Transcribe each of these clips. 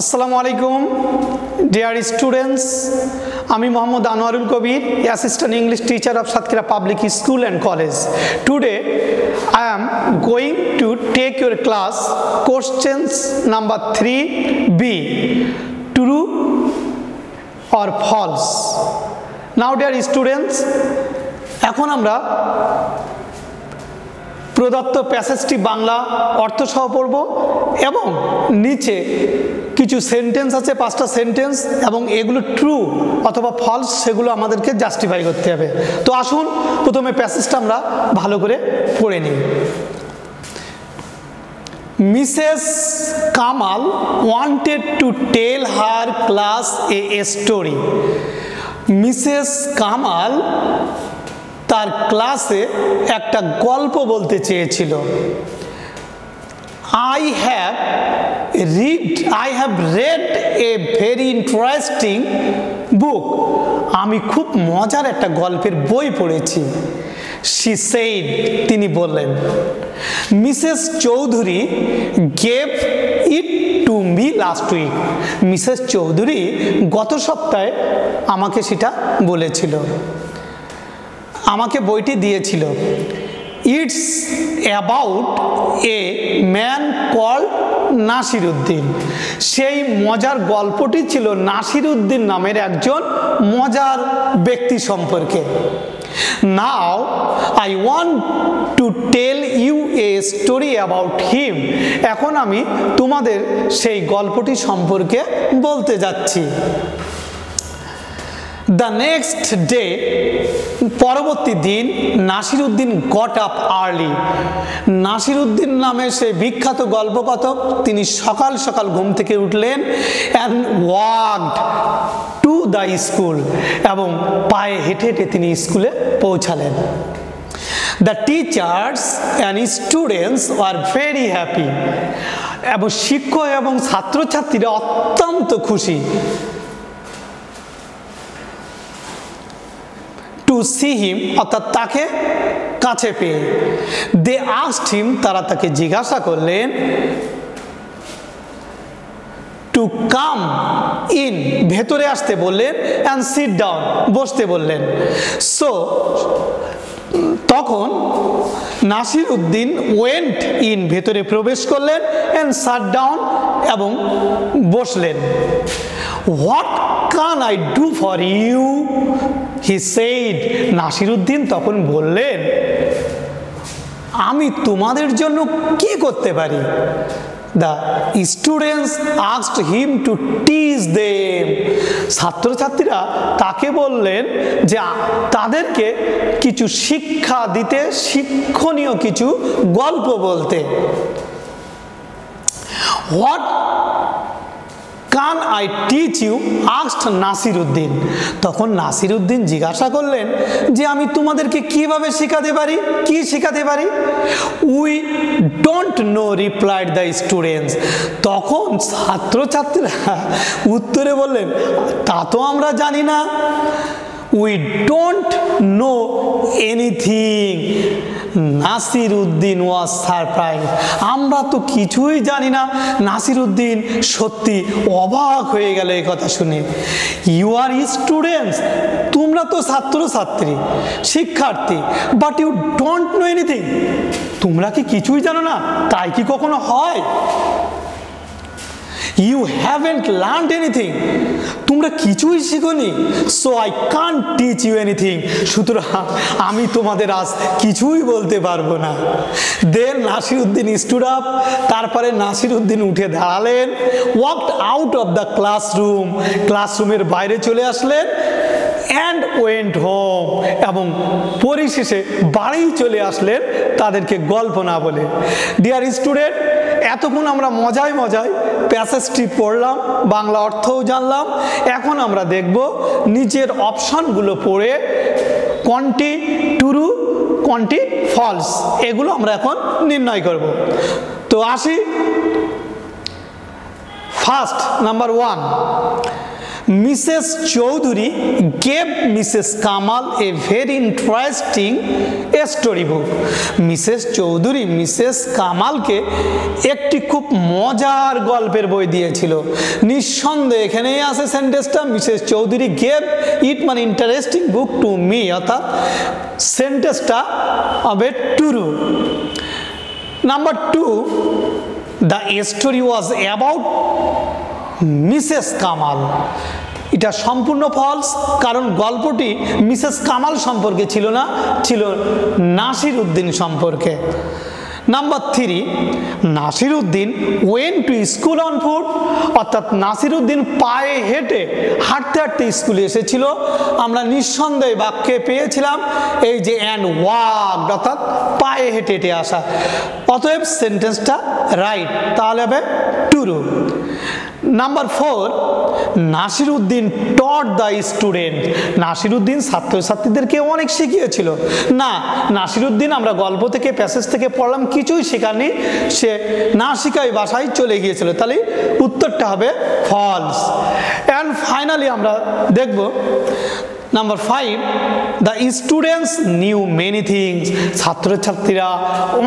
আসসালামু আলাইকুম dear students, আমি Mohammad Anwarul Kabir, assistant English teacher of Satkhira public school and college. Today I am going to take your class questions number 3B, true or false. Now dear students, এখন আমরা প্রদত্ত প্যাসেজটি বাংলা অর্থ সহ পড়ব এবং নিচে কিছু সেন্টেন্স আছে, 5টা সেন্টেন্স, এবং এগুলো ট্রু অথবা ফলস সেগুলো আমাদেরকে জাস্টিফাই করতে হবে। তো আসুন প্রথমে প্যাসেজটা আমরা ভালো করে পড়ে নিই। Mrs Kamal wanted to tell her class a story. Mrs Kamal তার ক্লাসে একটা গল্প বলতে চেয়েছিল। I have read a very interesting book. আমি খুব মজার একটা গল্পের বই পড়েছি। She said, তিনি বললেন। Mrs Chowdhury gave it to me last week. Mrs Chowdhury গত সপ্তাহে আমাকে সেটা বলেছিল, আমাকে বইটি দিয়েছিল। It's about a man called Nasiruddin. সেই মজার গল্পটি ছিল নাসিরউদ্দিন নামের একজন মজার ব্যক্তি সম্পর্কে। Now I want to tell you a story about him. এখন আমি তোমাদের সেই গল্পটি সম্পর্কে বলতে যাচ্ছি। দ্য নেক্সট ডে, পরবর্তী দিন, Nasiruddin got up early. Nasiruddin নামে সেই বিখ্যাত গল্পকথক তিনি সকাল সকাল ঘুম থেকে উঠলেন and walked to the school, এবং পায়ে হেঁটে হেঁটে তিনি স্কুলে পৌঁছালেন। The teachers and students are very happy, এবং শিক্ষক এবং ছাত্রছাত্রীরা অত্যন্ত খুশি। টু সি হিম, অর্থাৎ তাকে কাছে পেয়ে। দে আস্কড হিম, তারা তাকে জিজ্ঞাসা করলেন। টু কাম ইন, ভেতরে আসতে বললেন। অ্যান্ড সিট ডাউন, বসতে বললেন। সো তখন নাসিরউদ্দিন ওয়েন্ট ইন, ভেতরে প্রবেশ করলেন। অ্যান্ড সাট ডাউন, এবং বসলেন। What can I do for you, he said. Nasiruddin তখন বললেন, আমি তোমাদের জন্য কি করতে পারি? The students asked him to teach them. ছাত্রছাত্রীরা তাকে বললেন যে তাদেরকে কিছু শিক্ষা দিতে, শিক্ষণীয় কিছু গল্প বলতে। What can I teach you, asked Nasiruddin. তখন নাসিরউদ্দিন জিজ্ঞাসা করলেন যে আমি তোমাদেরকে কিভাবে শেখাতে পারি, কি শেখাতে পারি? We don't know, replied the students. তখন ছাত্রছাত্রীরা উত্তরে বললেন, তা তো আমরা জানি না। We don't know anything. Nasiruddin was surprise, আমরা তো কিছুই জানি না। নাসিরউদ্দিন সত্যি অবাক হয়ে গেল এই কথা শুনে। ইউ আর স্টুডেন্টস, তোমরা তো ছাত্রছাত্রী, শিক্ষার্থী, but you don't know anything. তোমরা কি কিছুই জানো না? তাই কি কখনো হয়? ইউ হ্যাভেন্ট লার্নড এনিথিং, তোমরা কিছুই শিখোনি। So I can't teach you anything, সুতরাং আমি তোমাদের আজ কিছুই বলতে পারবো না। দেন নাসিরউদ্দিন স্টুড আপ, তারপরে নাসিরউদ্দিন উঠে দাঁড়ালেন। Walked out of the classroom, ক্লাসরুমের বাইরে চলে আসলেন। অ্যান্ড ওয়েন্ট হোম, এবং পরিশেষে বাড়ি চলে আসলেন তাদেরকে গল্প না বলে। ডিয়ার স্টুডেন্ট, এতক্ষণ আমরা মজায় মজায় প্যাসেজটি পড়লাম, বাংলা অর্থও জানলাম। এখন আমরা দেখব নিচের অপশনগুলো পড়ে কোনটি ট্রু কোনটি ফলস, এগুলো আমরা এখন নির্ণয় করব। তো আসি। First, number 1, Mrs. Choudhury gave Mrs. Kamal a very interesting story book. Mrs. Choudhury Mrs. কামালকে একটি খুব মজার গল্পের বই দিয়েছিল। নিঃসন্দেহে এখানেই আছে সেন্টেন্সটা, মিসেস চৌধুরী গেভ ইট মানে ইন্টারেস্টিং বুক টু মি, অর্থাৎ সেন্টেন্সটা হবে true. Number 2, the story was about Mrs Kamal. এটা সম্পূর্ণ ফলস, কারণ গল্পটি মিসেস কামাল সম্পর্কে ছিল না, ছিল নাসির উদ্দিন সম্পর্কে। Number 3, Nasir Uddin went to school on foot, অর্থাৎ নাসির উদ্দিন পায়ে হেঁটে হাঁটতে হাঁটতে স্কুলে এসেছিল। আমরা নিঃসন্দেহে বাক্যে পেয়েছিলাম এই যে অ্যান্ড ওয়াক, অর্থাৎ পায়ে হেঁটে হেঁটে আসা, অতএব সেন্টেন্সটা রাইট, তাহলে হবে true. Number 4, Nasir Uddin taught the student. Nasir Uddin ছাত্রছাত্রীদেরকে অনেক শিখিয়েছিল না, নাসির উদ্দিন আমরা গল্প থেকে প্যাসেজ থেকে পড়লাম কিছুই শেখাননি, সে না শিখাই বাসায় চলে গিয়েছিল, তাহলে উত্তরটা হবে ফলস। অ্যান্ড ফাইনালি আমরা দেখব number 5, the students new many things. ছাত্রছাত্রীরা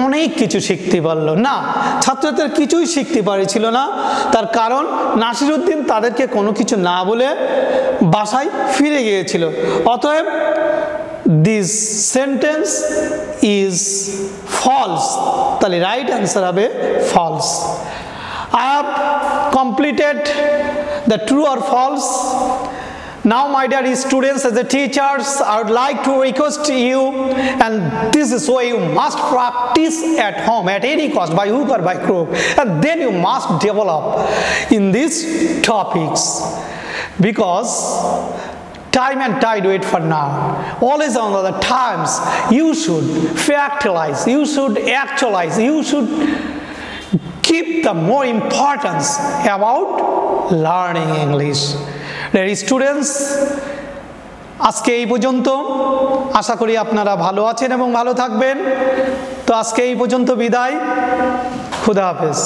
অনেক কিছু শিখতে পারলো না, ছাত্রছাত্রীরা কিছুই শিখতে পারছিল না, তার কারণ নাসির উদ্দিন তাদেরকে কোনো কিছু না বলে বাসায় ফিরে গিয়েছিল। অতএব দিস সেন্টেন্স ইজ ফলস, তাহলে রাইট অ্যান্সার হবে false. I have completed the true or false. Now, my dear students, as a teachers, I would like to request you, and this is why you must practice at home at any cost, by hook or by crook, and then you must develop in these topics, because time and tide wait for now. Always on the times you should factualize, you should actualize, you should keep the more importance about learning English. Dear students, আজকে এই পর্যন্ত, আশা করি আপনারা ভালো আছেন এবং ভালো থাকবেন। তো আজকে এই পর্যন্ত বিদায়, খুদা হাফেজ।